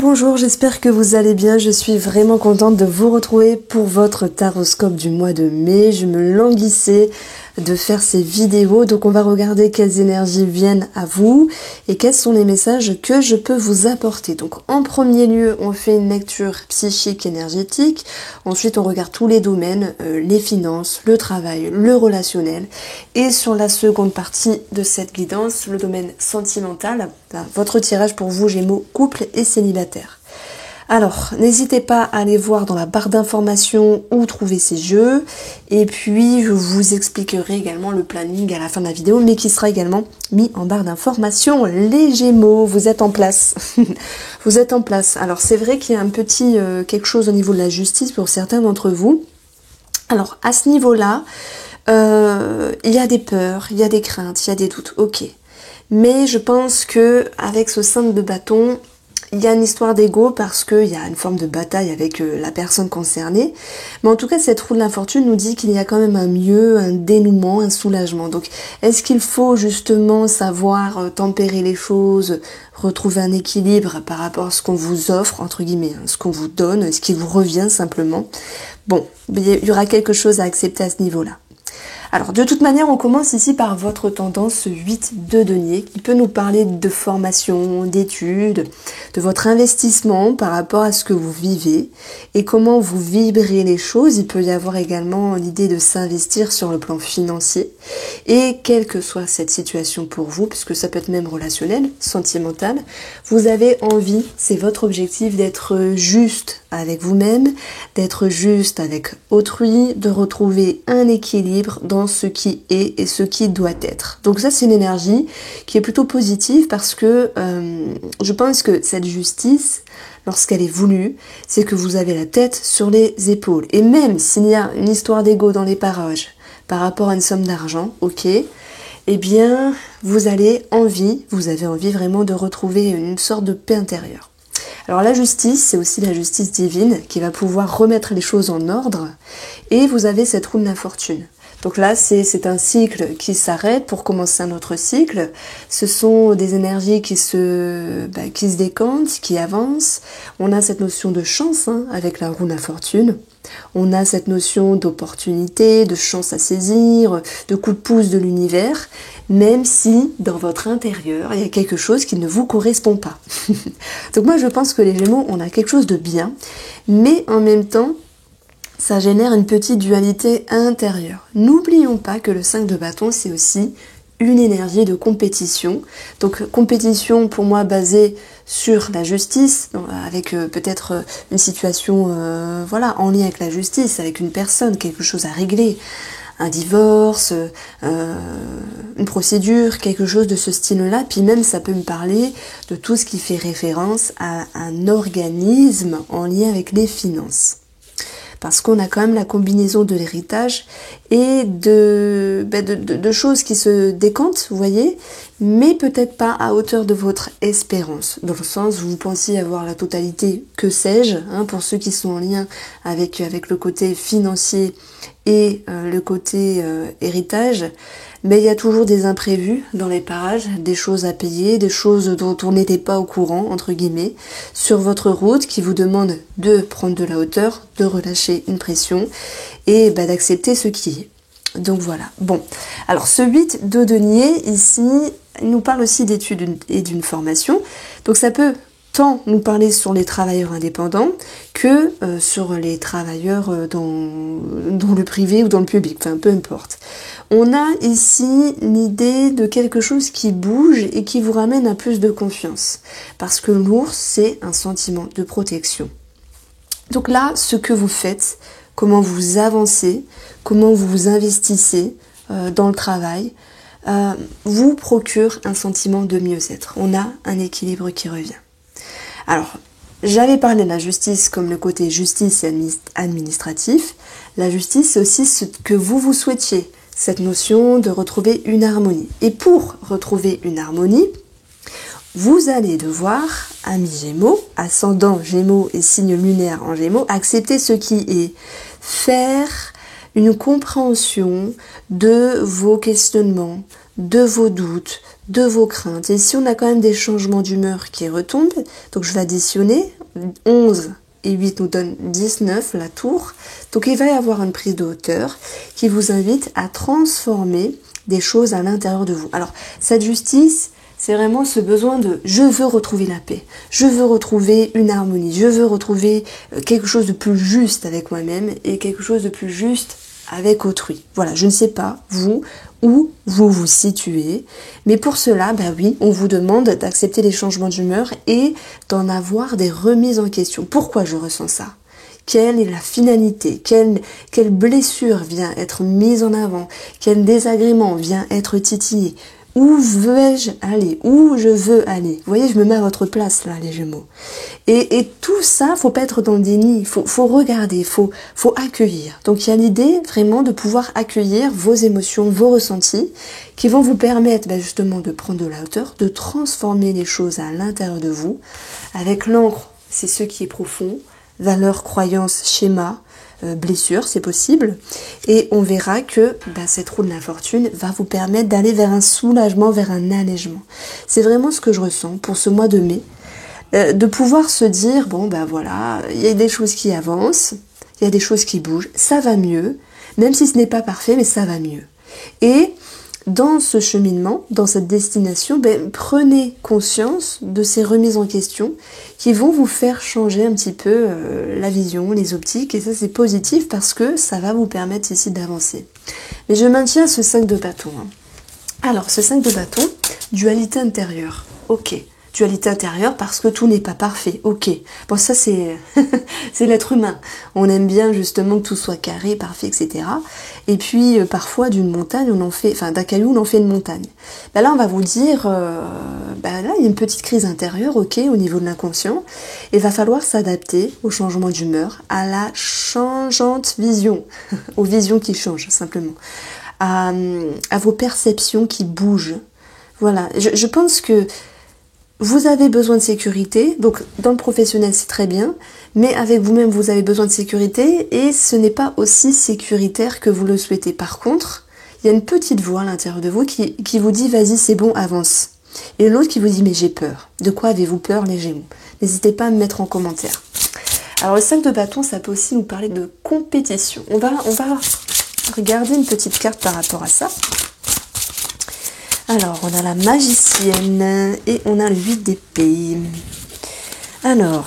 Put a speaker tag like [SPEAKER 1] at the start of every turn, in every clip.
[SPEAKER 1] Bonjour, j'espère que vous allez bien. Je suis vraiment contente de vous retrouver pour votre taroscope du mois de mai. Je me languissais de faire ces vidéos, donc on va regarder quelles énergies viennent à vous et quels sont les messages que je peux vous apporter. Donc en premier lieu, on fait une lecture psychique énergétique. Ensuite, on regarde tous les domaines, les finances, le travail, le relationnel. Et sur la seconde partie de cette guidance, le domaine sentimental, votre tirage pour vous, Gémeaux, couple et célibataire. Alors, n'hésitez pas à aller voir dans la barre d'informations où trouver ces jeux. Et puis, je vous expliquerai également le planning à la fin de la vidéo, mais qui sera également mis en barre d'informations. Les Gémeaux, vous êtes en place. Vous êtes en place. Alors, c'est vrai qu'il y a un petit quelque chose au niveau de la justice pour certains d'entre vous. Alors, à ce niveau-là, il y a des peurs, il y a des craintes, il y a des doutes. Ok. Mais je pense que avec ce 5 de bâton, il y a une histoire d'ego parce qu'il y a une forme de bataille avec la personne concernée. Mais en tout cas, cette roue de l'infortune nous dit qu'il y a quand même un mieux, un dénouement, un soulagement. Donc, est-ce qu'il faut justement savoir tempérer les choses, retrouver un équilibre par rapport à ce qu'on vous offre, entre guillemets, ce qu'on vous donne, ce qui vous revient simplement? Bon, il y aura quelque chose à accepter à ce niveau-là. Alors, de toute manière, on commence ici par votre tendance 8 de denier, qui peut nous parler de formation, d'études, de votre investissement par rapport à ce que vous vivez et comment vous vibrez les choses. Il peut y avoir également l'idée de s'investir sur le plan financier et quelle que soit cette situation pour vous, puisque ça peut être même relationnel, sentimental, vous avez envie, c'est votre objectif d'être juste avec vous-même, d'être juste avec autrui, de retrouver un équilibre dans ce qui est et ce qui doit être. Donc ça, c'est une énergie qui est plutôt positive parce que je pense que cette justice, lorsqu'elle est voulue, c'est que vous avez la tête sur les épaules. Et même s'il y a une histoire d'ego dans les parages par rapport à une somme d'argent, ok, eh bien, vous avez envie vraiment de retrouver une sorte de paix intérieure. Alors la justice, c'est aussi la justice divine qui va pouvoir remettre les choses en ordre et vous avez cette roue de l'infortune. Donc là, c'est un cycle qui s'arrête pour commencer un autre cycle. Ce sont des énergies qui se décantent, qui avancent. On a cette notion de chance avec la roue de l'infortune. On a cette notion d'opportunité, de chance à saisir, de coup de pouce de l'univers, même si dans votre intérieur, il y a quelque chose qui ne vous correspond pas. Donc moi, je pense que les Gémeaux, on a quelque chose de bien, mais en même temps, ça génère une petite dualité intérieure. N'oublions pas que le 5 de bâton, c'est aussi une énergie de compétition. Donc compétition pour moi basée sur la justice, avec peut-être une situation en lien avec la justice, avec une personne, quelque chose à régler, un divorce, une procédure, quelque chose de ce style-là. Puis même ça peut me parler de tout ce qui fait référence à un organisme en lien avec les finances. Parce qu'on a quand même la combinaison de l'héritage et de choses qui se décantent, vous voyez, mais peut-être pas à hauteur de votre espérance. Dans le sens où vous pensiez avoir la totalité, que sais-je, pour ceux qui sont en lien avec le côté financier et le côté héritage, mais il y a toujours des imprévus dans les parages, des choses à payer, des choses dont on n'était pas au courant, entre guillemets, sur votre route qui vous demande de prendre de la hauteur, de relâcher une pression et d'accepter ce qui est. Donc voilà. Bon, alors ce 8 de denier, ici, il nous parle aussi d'études et d'une formation. Donc ça peut tant nous parler sur les travailleurs indépendants que sur les travailleurs dans le privé ou dans le public, enfin peu importe. On a ici l'idée de quelque chose qui bouge et qui vous ramène à plus de confiance. Parce que l'ours, c'est un sentiment de protection. Donc là, ce que vous faites, comment vous avancez, comment vous vous investissez dans le travail, vous procure un sentiment de mieux-être. On a un équilibre qui revient. Alors, j'avais parlé de la justice comme le côté justice et administratif. La justice, c'est aussi ce que vous souhaitiez, cette notion de retrouver une harmonie. Et pour retrouver une harmonie, vous allez devoir, amis Gémeaux, ascendant Gémeaux et signe lunaire en Gémeaux, accepter ce qui est, faire une compréhension de vos questionnements, de vos doutes, de vos craintes. Et si on a quand même des changements d'humeur qui retombent, donc je vais additionner, 11 et 8 nous donne 19, la tour. Donc il va y avoir une prise de hauteur qui vous invite à transformer des choses à l'intérieur de vous. Alors cette justice, c'est vraiment ce besoin de je veux retrouver la paix, je veux retrouver une harmonie, je veux retrouver quelque chose de plus juste avec moi-même et quelque chose de plus juste avec autrui. Voilà, je ne sais pas, vous, où vous vous situez, mais pour cela, bah oui, on vous demande d'accepter les changements d'humeur et d'en avoir des remises en question. Pourquoi je ressens ça ? Quelle est la finalité ? Quelle blessure vient être mise en avant ? Quel désagrément vient être titillé ? Où veux-je aller ? Où je veux aller ? Vous voyez, je me mets à votre place là, les Gémeaux. Et tout ça, faut pas être dans le déni. Faut regarder, faut accueillir. Donc il y a l'idée vraiment de pouvoir accueillir vos émotions, vos ressentis, qui vont vous permettre justement de prendre de la hauteur, de transformer les choses à l'intérieur de vous. Avec l'encre, c'est ce qui est profond. Valeurs, croyances, schémas, blessures, c'est possible. Et on verra que cette roue de l'infortune va vous permettre d'aller vers un soulagement, vers un allègement. C'est vraiment ce que je ressens pour ce mois de mai. De pouvoir se dire, voilà, il y a des choses qui avancent, il y a des choses qui bougent, ça va mieux, même si ce n'est pas parfait, mais ça va mieux. Et dans ce cheminement, dans cette destination, prenez conscience de ces remises en question qui vont vous faire changer un petit peu la vision, les optiques, et ça c'est positif parce que ça va vous permettre ici d'avancer. Mais je maintiens ce 5 de bâton. Alors, ce 5 de bâton, dualité intérieure, ok. Dualité intérieure parce que tout n'est pas parfait, ok. Bon, ça c'est c'est l'être humain. On aime bien justement que tout soit carré, parfait, etc. Et puis parfois d'une montagne, d'un caillou, on en fait une montagne. Là, on va vous dire, là, il y a une petite crise intérieure, ok, au niveau de l'inconscient. Il va falloir s'adapter au changement d'humeur, à la changeante vision, aux visions qui changent simplement, à vos perceptions qui bougent. Voilà, je pense que vous avez besoin de sécurité, donc dans le professionnel c'est très bien, mais avec vous-même vous avez besoin de sécurité et ce n'est pas aussi sécuritaire que vous le souhaitez. Par contre, il y a une petite voix à l'intérieur de vous qui vous dit vas-y c'est bon, avance. Et l'autre qui vous dit mais j'ai peur. De quoi avez-vous peur les Gémeaux ? N'hésitez pas à me mettre en commentaire. Alors le 5 de bâton, ça peut aussi nous parler de compétition. On va regarder une petite carte par rapport à ça. Alors, on a la magicienne et on a le 8 d'épée. Alors,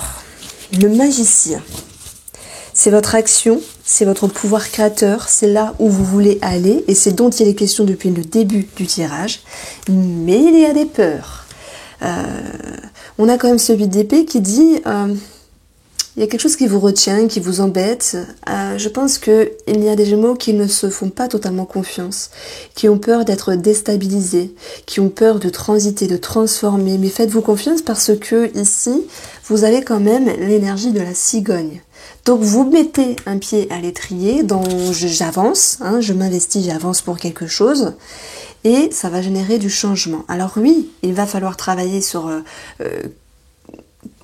[SPEAKER 1] le magicien, c'est votre action, c'est votre pouvoir créateur, c'est là où vous voulez aller et c'est dont il est question depuis le début du tirage. Mais il y a des peurs. On a quand même ce 8 d'épée qui dit... il y a quelque chose qui vous retient, qui vous embête. Je pense qu'il y a des Gémeaux qui ne se font pas totalement confiance, qui ont peur d'être déstabilisés, qui ont peur de transiter, de transformer. Mais faites-vous confiance parce que ici, vous avez quand même l'énergie de la cigogne. Donc vous mettez un pied à l'étrier dans j'avance, je m'investis, j'avance pour quelque chose. Et ça va générer du changement. Alors oui, il va falloir travailler sur...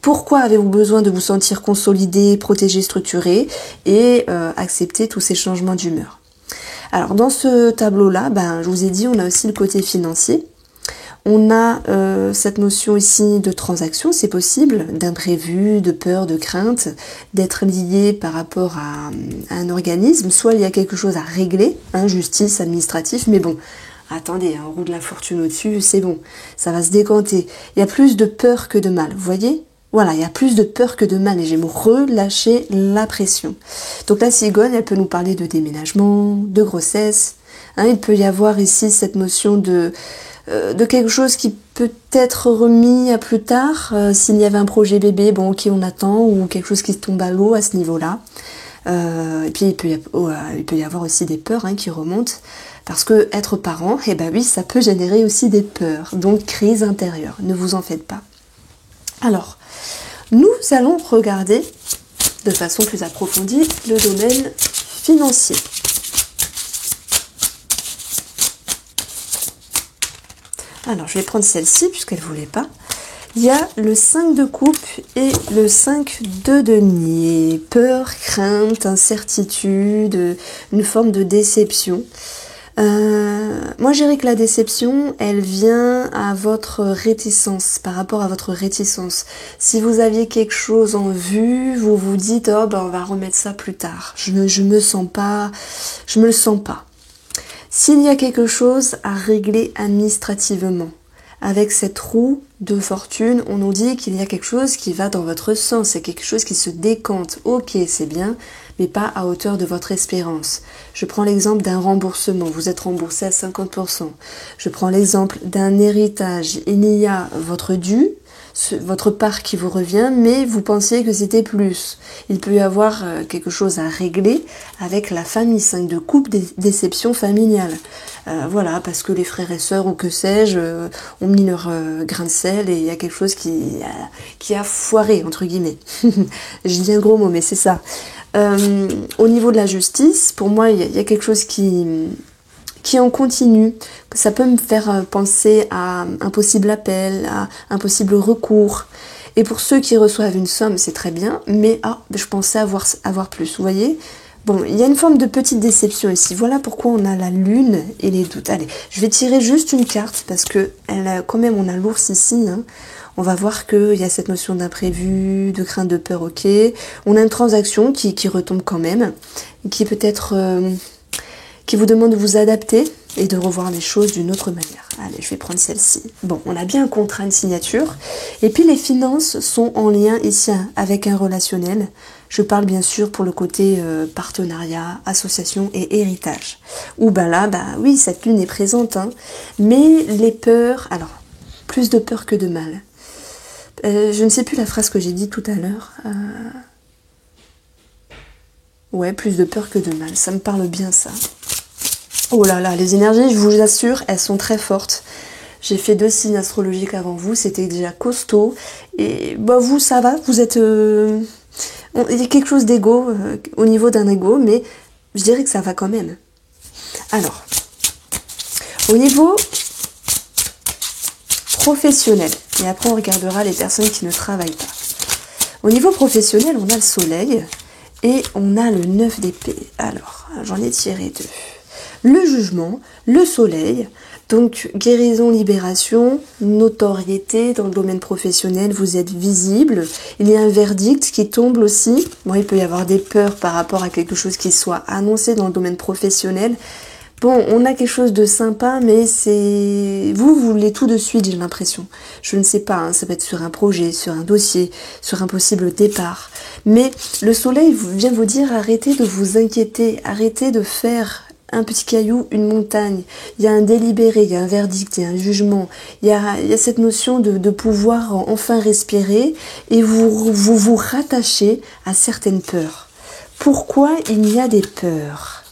[SPEAKER 1] pourquoi avez-vous besoin de vous sentir consolidé, protégé, structuré et accepter tous ces changements d'humeur? Alors dans ce tableau-là, je vous ai dit, on a aussi le côté financier. On a cette notion ici de transaction, c'est possible, d'imprévu, de peur, de crainte, d'être lié par rapport à un organisme. Soit il y a quelque chose à régler, justice, administratif, mais bon, attendez, on roule de la fortune au-dessus, c'est bon, ça va se décanter. Il y a plus de peur que de mal, vous voyez ? Voilà, il y a plus de peur que de mal, les Gémeaux. Relâchez la pression. Donc la cigogne, elle peut nous parler de déménagement, de grossesse. Il peut y avoir ici cette notion de quelque chose qui peut être remis à plus tard. S'il y avait un projet bébé, ok, on attend, ou quelque chose qui se tombe à l'eau à ce niveau-là. Et puis il peut y avoir aussi des peurs qui remontent. Parce que être parent, oui, ça peut générer aussi des peurs. Donc crise intérieure, ne vous en faites pas. Alors, nous allons regarder de façon plus approfondie le domaine financier. Alors, je vais prendre celle-ci puisqu'elle ne voulait pas. Il y a le 5 de coupe et le 5 de denier. Peur, crainte, incertitude, une forme de déception. Moi, je dirais que la déception, elle vient à votre réticence, par rapport à votre réticence. Si vous aviez quelque chose en vue, vous vous dites, oh ben on va remettre ça plus tard. Je me le sens pas. S'il y a quelque chose à régler administrativement, avec cette roue de fortune, on nous dit qu'il y a quelque chose qui va dans votre sens, c'est quelque chose qui se décante. Ok, c'est bien, mais pas à hauteur de votre espérance. Je prends l'exemple d'un remboursement, vous êtes remboursé à 50%. Je prends l'exemple d'un héritage, il y a votre dû, votre part qui vous revient, mais vous pensiez que c'était plus. Il peut y avoir quelque chose à régler avec la famille, 5 de coupe, déception familiale. Voilà, parce que les frères et sœurs ou que sais-je ont mis leur grain de sel et il y a quelque chose qui a foiré, entre guillemets. Je dis un gros mot, mais c'est ça. Au niveau de la justice, pour moi, il y a quelque chose qui en continue. Ça peut me faire penser à un possible appel, à un possible recours. Et pour ceux qui reçoivent une somme, c'est très bien, mais je pensais avoir plus, vous voyez ? Bon, il y a une forme de petite déception ici. Voilà pourquoi on a la lune et les doutes. Allez, je vais tirer juste une carte parce que quand même on a l'ours ici. Hein. On va voir qu'il y a cette notion d'imprévu, de crainte, de peur, ok. On a une transaction qui retombe quand même, qui peut-être... qui vous demande de vous adapter et de revoir les choses d'une autre manière. Allez, je vais prendre celle-ci. Bon, on a bien un contrat, une signature. Et puis les finances sont en lien ici avec un relationnel. Je parle bien sûr pour le côté partenariat, association et héritage. Où oui, cette lune est présente. Hein, mais les peurs, alors, plus de peur que de mal. Je ne sais plus la phrase que j'ai dit tout à l'heure. Ouais, plus de peur que de mal. Ça me parle bien, ça. Oh là là, les énergies, je vous assure, elles sont très fortes. J'ai fait 2 signes astrologiques avant vous, c'était déjà costaud. Et vous, ça va, vous êtes... il y a quelque chose d'ego, au niveau d'un ego, mais je dirais que ça va quand même. Alors, au niveau professionnel, et après on regardera les personnes qui ne travaillent pas. Au niveau professionnel, on a le soleil et on a le 9 d'épée. Alors, j'en ai tiré 2. Le jugement, le soleil, donc guérison, libération, notoriété dans le domaine professionnel, vous êtes visible, il y a un verdict qui tombe aussi. Bon, il peut y avoir des peurs par rapport à quelque chose qui soit annoncé dans le domaine professionnel. Bon, on a quelque chose de sympa, mais c'est... Vous voulez tout de suite, j'ai l'impression. Je ne sais pas, hein, ça peut être sur un projet, sur un dossier, sur un possible départ. Mais le soleil vient vous dire, arrêtez de vous inquiéter, arrêtez de faire... un petit caillou, une montagne. Il y a un délibéré, il y a un verdict, il y a un jugement. Il y a cette notion de pouvoir enfin respirer et vous rattachez à certaines peurs. Pourquoi il y a des peurs ?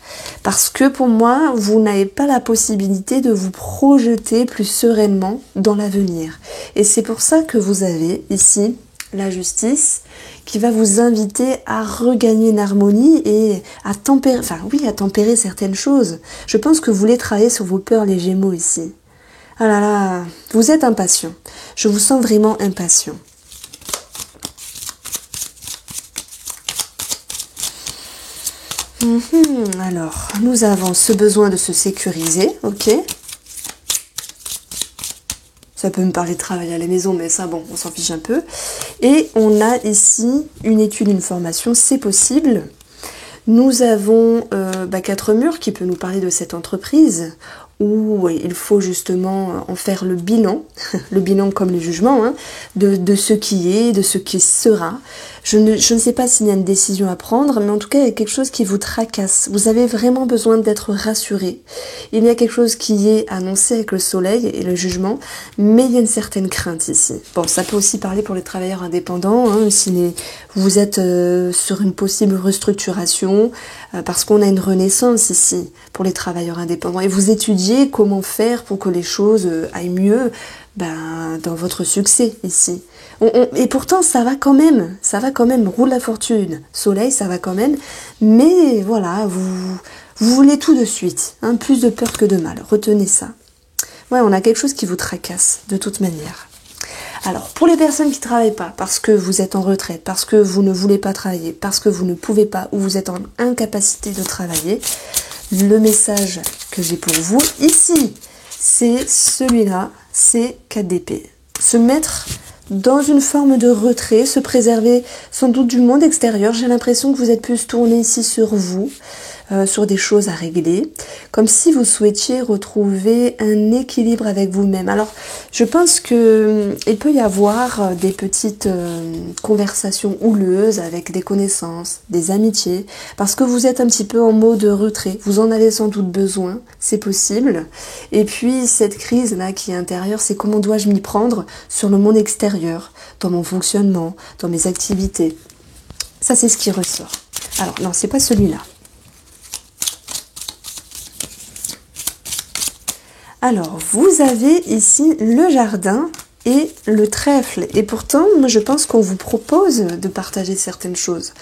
[SPEAKER 1] Parce que pour moi, vous n'avez pas la possibilité de vous projeter plus sereinement dans l'avenir. Et c'est pour ça que vous avez ici la justice qui va vous inviter à regagner une harmonie et à tempérer certaines choses. Je pense que vous voulez travailler sur vos peurs, les Gémeaux, ici. Ah là là, vous êtes impatient. Je vous sens vraiment impatient. Alors, nous avons ce besoin de se sécuriser, ok. Ça peut me parler de travail à la maison, mais ça, bon, on s'en fiche un peu. Et on a ici une étude, une formation, c'est possible. Nous avons 4 murs qui peut nous parler de cette entreprise où il faut justement en faire le bilan, le bilan comme le jugement, hein, de ce qui est, de ce qui sera. Je ne sais pas s'il y a une décision à prendre, mais en tout cas, il y a quelque chose qui vous tracasse. Vous avez vraiment besoin d'être rassuré. Il y a quelque chose qui est annoncé avec le soleil et le jugement, mais il y a une certaine crainte ici. Bon, ça peut aussi parler pour les travailleurs indépendants, hein, si vous êtes sur une possible restructuration, parce qu'on a une renaissance ici pour les travailleurs indépendants. Et vous étudiez comment faire pour que les choses aillent mieux dans votre succès ici. Et pourtant, ça va quand même, roue de la fortune, soleil, ça va quand même, mais voilà, vous voulez tout de suite, hein, plus de peur que de mal, retenez ça. Ouais, on a quelque chose qui vous tracasse, de toute manière. Alors, pour les personnes qui ne travaillent pas, parce que vous êtes en retraite, parce que vous ne voulez pas travailler, parce que vous ne pouvez pas, ou vous êtes en incapacité de travailler, le message que j'ai pour vous ici, c'est celui-là, c'est 4 d'épée. Se mettre dans une forme de retrait, se préserver sans doute du monde extérieur. J'ai l'impression que vous êtes plus tourné ici sur vous, sur des choses à régler, comme si vous souhaitiez retrouver un équilibre avec vous-même. Alors, je pense que il peut y avoir des petites conversations houleuses avec des connaissances, des amitiés, parce que vous êtes un petit peu en mode retrait. Vous en avez sans doute besoin, c'est possible. Et puis, cette crise-là qui est intérieure, c'est comment dois-je m'y prendre sur le monde extérieur, dans mon fonctionnement, dans mes activités. Ça, c'est ce qui ressort. Alors, non, c'est pas celui-là. Alors, vous avez ici le jardin et le trèfle. Et pourtant, moi, je pense qu'on vous propose de partager certaines choses.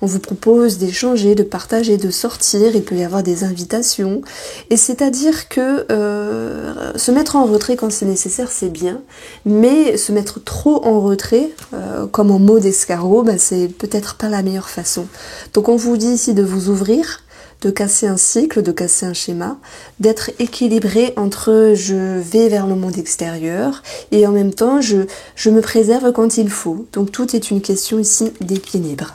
[SPEAKER 1] On vous propose d'échanger, de partager, de sortir. Il peut y avoir des invitations. Et c'est-à-dire que se mettre en retrait quand c'est nécessaire, c'est bien. Mais se mettre trop en retrait, comme en mode escargot, ben, c'est peut-être pas la meilleure façon. Donc, on vous dit ici de vous ouvrir, de casser un cycle, de casser un schéma, d'être équilibré entre je vais vers le monde extérieur et en même temps je me préserve quand il faut. Donc tout est une question ici d'équilibre.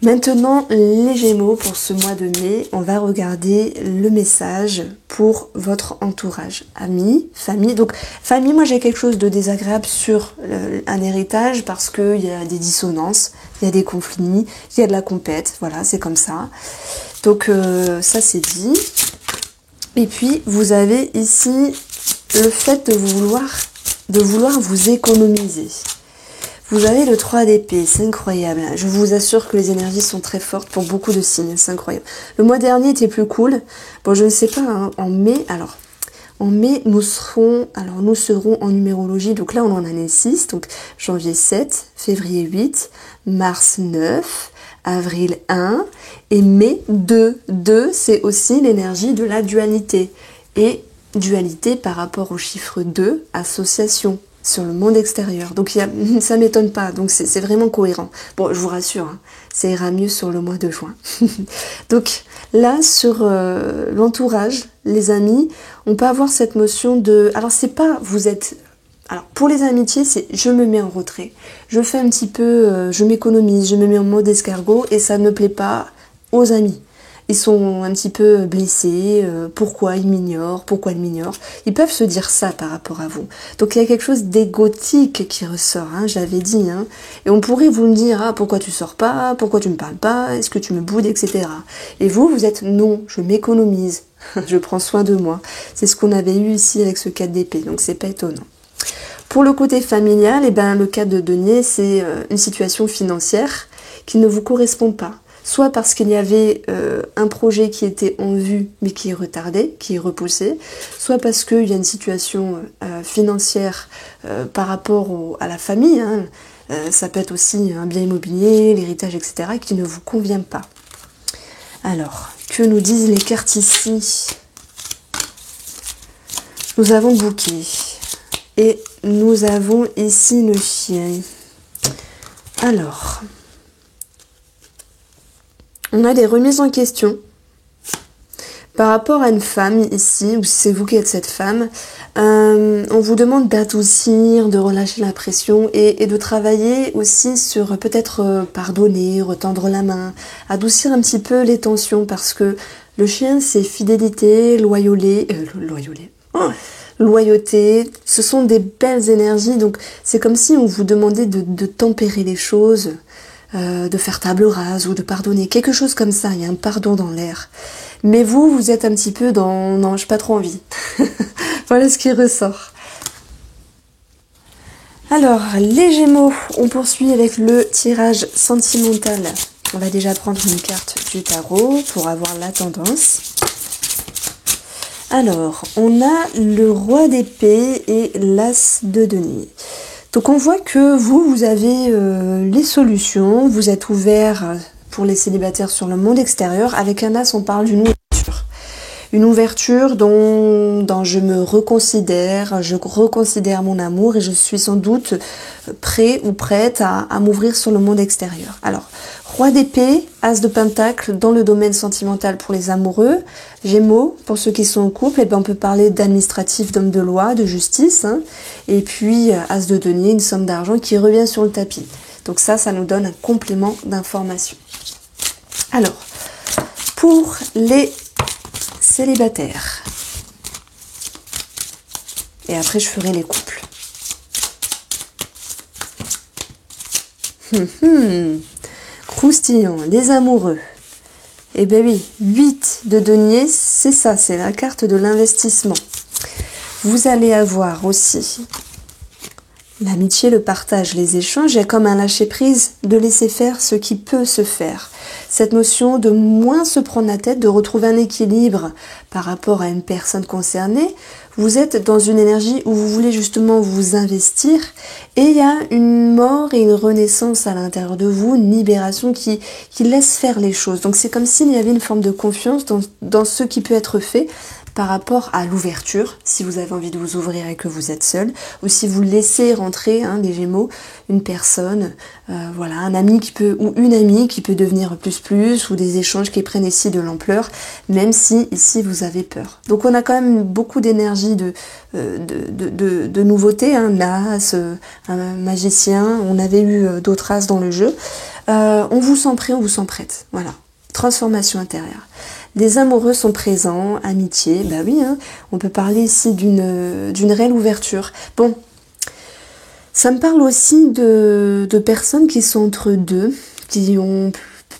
[SPEAKER 1] Maintenant, les Gémeaux, pour ce mois de mai, on va regarder le message pour votre entourage. Amis, famille. Donc, famille, moi j'ai quelque chose de désagréable sur un héritage parce qu'il y a des dissonances, il y a des conflits, il y a de la compète. Voilà, c'est comme ça. Donc, ça c'est dit. Et puis, vous avez ici le fait de vouloir vous économiser. Vous avez le 3 d'épée, c'est incroyable. Je vous assure que les énergies sont très fortes pour beaucoup de signes, c'est incroyable. Le mois dernier était plus cool. Bon, je ne sais pas, hein, en mai, nous serons en numérologie, donc là on en a 6, donc janvier 7, février 8, mars 9, avril 1, et mai 2. 2, c'est aussi l'énergie de la dualité. Et dualité par rapport au chiffre 2, association. Sur le monde extérieur. Donc ça m'étonne pas, donc c'est vraiment cohérent. Bon, je vous rassure, hein, ça ira mieux sur le mois de juin. Donc là, sur l'entourage, les amis, on peut avoir cette notion de... Alors c'est pas, vous êtes... Alors pour les amitiés, c'est je me mets en retrait. Je fais un petit peu, je m'économise, je me mets en mode escargot et ça ne plaît pas aux amis. Ils sont un petit peu blessés, pourquoi ils m'ignorent, pourquoi ils m'ignorent. Ils peuvent se dire ça par rapport à vous. Donc il y a quelque chose d'égotique qui ressort, hein, j'avais dit. Hein. Et on pourrait vous me dire, ah, pourquoi tu sors pas, pourquoi tu me parles pas, est-ce que tu me boudes, etc. Et vous êtes, non, je m'économise, je prends soin de moi. C'est ce qu'on avait eu ici avec ce 4 d'épée, donc c'est pas étonnant. Pour le côté familial, eh ben, le cas de Denier, c'est une situation financière qui ne vous correspond pas. Soit parce qu'il y avait un projet qui était en vue mais qui est retardé, qui est repoussé, soit parce qu'il y a une situation financière par rapport à la famille, hein, ça peut être aussi un bien immobilier, l'héritage, etc., qui ne vous convient pas. Alors, que nous disent les cartes ici? Nous avons bouquet et nous avons ici le chien. Alors... on a des remises en question par rapport à une femme ici, ou si c'est vous qui êtes cette femme. On vous demande d'adoucir, de relâcher la pression et de travailler aussi sur peut-être pardonner, retendre la main, adoucir un petit peu les tensions parce que le chien c'est fidélité, loyauté, ce sont des belles énergies, donc c'est comme si on vous demandait de tempérer les choses, de faire table rase ou de pardonner, quelque chose comme ça, il y a un pardon dans l'air. Mais vous êtes un petit peu dans... non, j'ai pas trop envie. Voilà ce qui ressort. Alors, les Gémeaux, on poursuit avec le tirage sentimental. On va déjà prendre une carte du tarot pour avoir la tendance. Alors, on a le roi d'épée et l'as de denier. Donc on voit que vous avez les solutions, vous êtes ouvert pour les célibataires sur le monde extérieur. Avec un as, on parle d'une ouverture. Une ouverture dont je me reconsidère, je reconsidère mon amour et je suis sans doute prêt ou prête à m'ouvrir sur le monde extérieur. Alors, Roi d'épée, as de pentacle dans le domaine sentimental pour les amoureux. Gémeaux, pour ceux qui sont en couple, eh ben on peut parler d'administratif, d'homme de loi, de justice. Hein. Et puis as de denier, une somme d'argent qui revient sur le tapis. Donc ça nous donne un complément d'information. Alors, pour les célibataires. Et après, je ferai les couples. Croustillant, les amoureux. Eh bien oui, 8 de denier, c'est ça, c'est la carte de l'investissement. Vous allez avoir aussi l'amitié, le partage, les échanges. Il y a comme un lâcher-prise de laisser faire ce qui peut se faire. Cette notion de moins se prendre la tête, de retrouver un équilibre par rapport à une personne concernée. Vous êtes dans une énergie où vous voulez justement vous investir et il y a une mort et une renaissance à l'intérieur de vous, une libération qui laisse faire les choses. Donc c'est comme s'il y avait une forme de confiance dans ce qui peut être fait par rapport à l'ouverture, si vous avez envie de vous ouvrir et que vous êtes seul, ou si vous laissez rentrer, les Gémeaux, une personne, voilà, un ami qui peut, ou une amie qui peut devenir plus, ou des échanges qui prennent ici de l'ampleur, même si ici vous avez peur. Donc on a quand même beaucoup d'énergie de nouveautés, l'as, un magicien, on avait eu d'autres as dans le jeu. On vous sent prêt, on vous sent prête, voilà. Transformation intérieure. Les amoureux sont présents, amitié, bah oui, on peut parler ici d'une réelle ouverture. Bon, ça me parle aussi de personnes qui sont entre deux, qui ont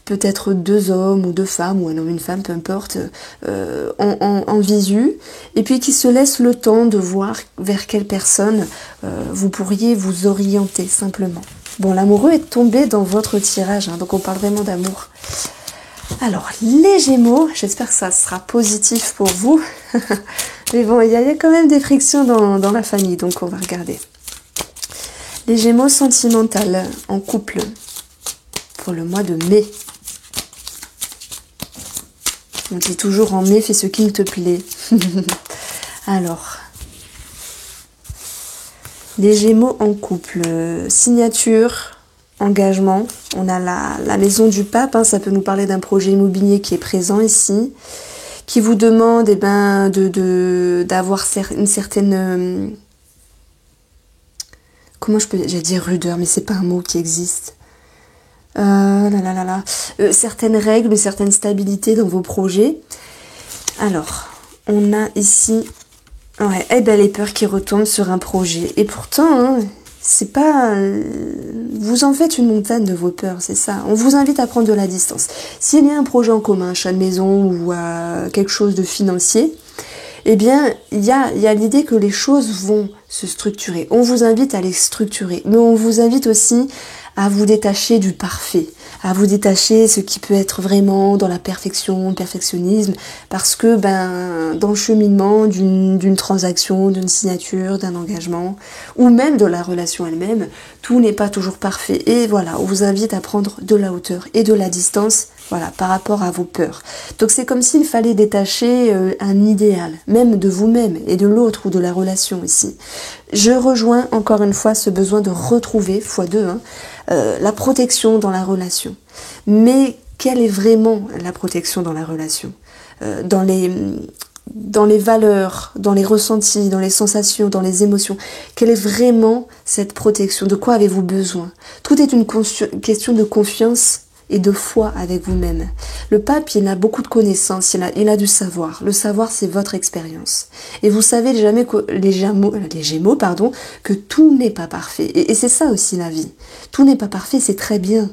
[SPEAKER 1] peut-être 2 hommes ou 2 femmes, ou un homme, une femme, peu importe, en visu, et puis qui se laissent le temps de voir vers quelle personne vous pourriez vous orienter, simplement. Bon, l'amoureux est tombé dans votre tirage, donc on parle vraiment d'amour. Alors, les Gémeaux, j'espère que ça sera positif pour vous. Mais bon, il y a quand même des frictions dans la famille, donc on va regarder. Les Gémeaux sentimentales en couple pour le mois de mai. On dit toujours en mai, fais ce qui te plaît. Alors, les Gémeaux en couple, signature, engagement, on a la maison du pape, ça peut nous parler d'un projet immobilier qui est présent ici, qui vous demande d'avoir une certaine, comment j'allais dire rudeur, mais c'est pas un mot qui existe. Certaines règles, une certaine stabilité dans vos projets. Alors, on a ici, les peurs qui retombent sur un projet. Et pourtant, c'est pas... vous en faites une montagne de vos peurs, c'est ça. On vous invite à prendre de la distance. S'il y a un projet en commun, achat de maison ou quelque chose de financier, eh bien, il y a l'idée que les choses vont se structurer. On vous invite à les structurer, mais on vous invite aussi à vous détacher du parfait, à vous détacher ce qui peut être vraiment dans la perfection, le perfectionnisme, parce que dans le cheminement d'une transaction, d'une signature, d'un engagement, ou même de la relation elle-même, tout n'est pas toujours parfait. Et voilà, on vous invite à prendre de la hauteur et de la distance, voilà, par rapport à vos peurs. Donc c'est comme s'il fallait détacher un idéal, même de vous-même et de l'autre ou de la relation ici. Je rejoins encore une fois ce besoin de retrouver, x2, la protection dans la relation. Mais quelle est vraiment la protection dans la relation ? Dans les valeurs, dans les ressentis, dans les sensations, dans les émotions. Quelle est vraiment cette protection ? De quoi avez-vous besoin ? Tout est une question de confiance et de foi avec vous-même. Le pape, il a beaucoup de connaissances, il a du savoir. Le savoir, c'est votre expérience. Et vous savez jamais que les Gémeaux, que tout n'est pas parfait. Et c'est ça aussi la vie. Tout n'est pas parfait, c'est très bien.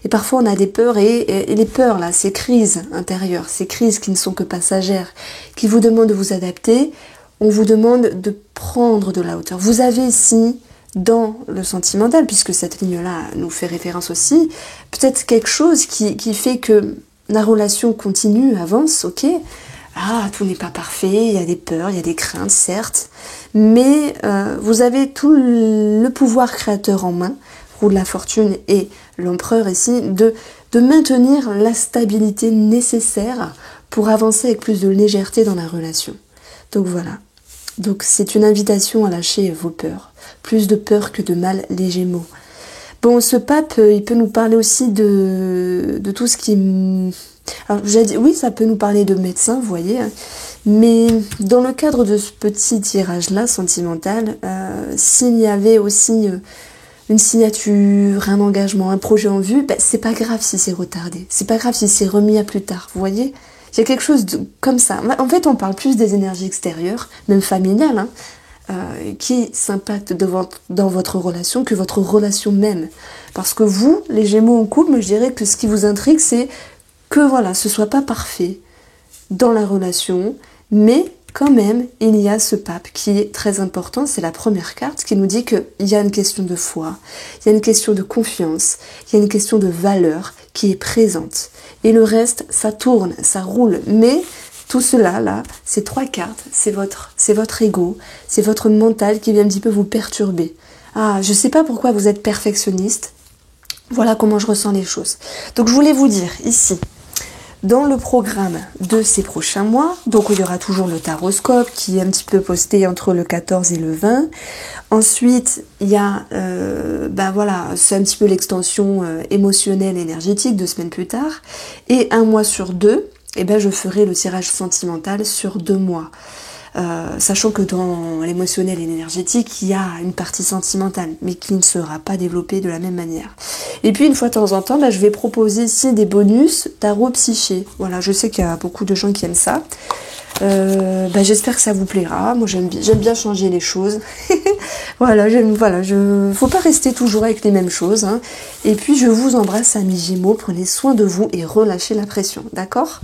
[SPEAKER 1] Et parfois, on a des peurs et les peurs, là, ces crises intérieures, ces crises qui ne sont que passagères, qui vous demandent de vous adapter, on vous demande de prendre de la hauteur. Vous avez ici, dans le sentimental, puisque cette ligne-là nous fait référence aussi, peut-être quelque chose qui fait que la relation continue, avance, ok. Tout n'est pas parfait, il y a des peurs, il y a des craintes, certes, mais vous avez tout le pouvoir créateur en main, roue de la fortune et l'empereur ici, de maintenir la stabilité nécessaire pour avancer avec plus de légèreté dans la relation. Donc voilà. Donc c'est une invitation à lâcher vos peurs. Plus de peur que de mal, les Gémeaux. Bon, ce pape, il peut nous parler aussi de tout ce qui... Alors, j'ai dit, oui, ça peut nous parler de médecin, vous voyez, hein, mais dans le cadre de ce petit tirage-là, sentimental, s'il y avait aussi une signature, un engagement, un projet en vue, ben, c'est pas grave si c'est retardé, c'est pas grave si c'est remis à plus tard, vous voyez. Il y a quelque chose comme ça. En fait, on parle plus des énergies extérieures, même familiales, hein, qui s'impactent dans votre relation que votre relation même. Parce que vous, les Gémeaux en couple, je dirais que ce qui vous intrigue, c'est que voilà, ce soit pas parfait dans la relation, mais quand même, il y a ce pape qui est très important, c'est la première carte qui nous dit qu'il y a une question de foi, il y a une question de confiance, il y a une question de valeur qui est présente. Et le reste, ça tourne, ça roule, mais tout cela, là, ces 3 cartes, c'est votre ego, c'est votre mental qui vient un petit peu vous perturber. Ah, je sais pas pourquoi vous êtes perfectionniste, voilà comment je ressens les choses. Donc je voulais vous dire ici, dans le programme de ces prochains mois, donc il y aura toujours le taroscope qui est un petit peu posté entre le 14 et le 20. Ensuite, il y a, ben voilà, c'est un petit peu l'extension émotionnelle, énergétique 2 semaines plus tard. Et 1 mois sur 2, eh ben, je ferai le tirage sentimental sur 2 mois. Sachant que dans l'émotionnel et l'énergétique, il y a une partie sentimentale, mais qui ne sera pas développée de la même manière. Et puis, une fois de temps en temps, je vais proposer ici des bonus tarot psyché. Voilà, je sais qu'il y a beaucoup de gens qui aiment ça. J'espère que ça vous plaira. Moi, j'aime bien changer les choses. Voilà, faut pas rester toujours avec les mêmes choses. Hein. Et puis, je vous embrasse, amis Gémeaux. Prenez soin de vous et relâchez la pression. D'accord ?